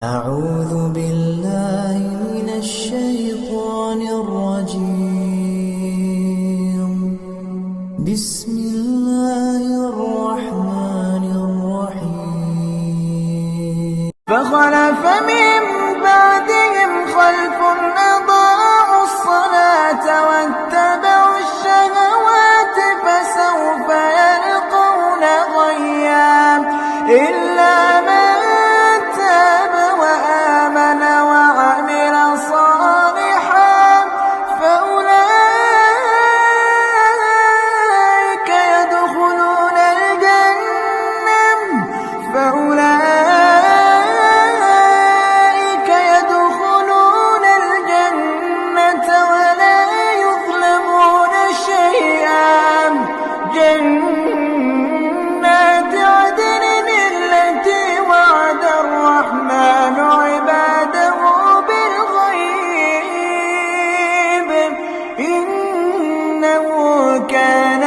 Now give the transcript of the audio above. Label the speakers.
Speaker 1: أعوذ بالله من الشيطان الرجيم. بسم الله الرحمن الرحيم. فخلف من بعدهم خلف أضاعوا الصلاة واتبعوا الشهوات فسوف يلقون غيا إلا من تاب وآمن وعمل صالحا فأولئك يدخلون الجنة ولا يظلمون شيئا. جنات عدن التي وعد الرحمن عباده بالغيب إنه كان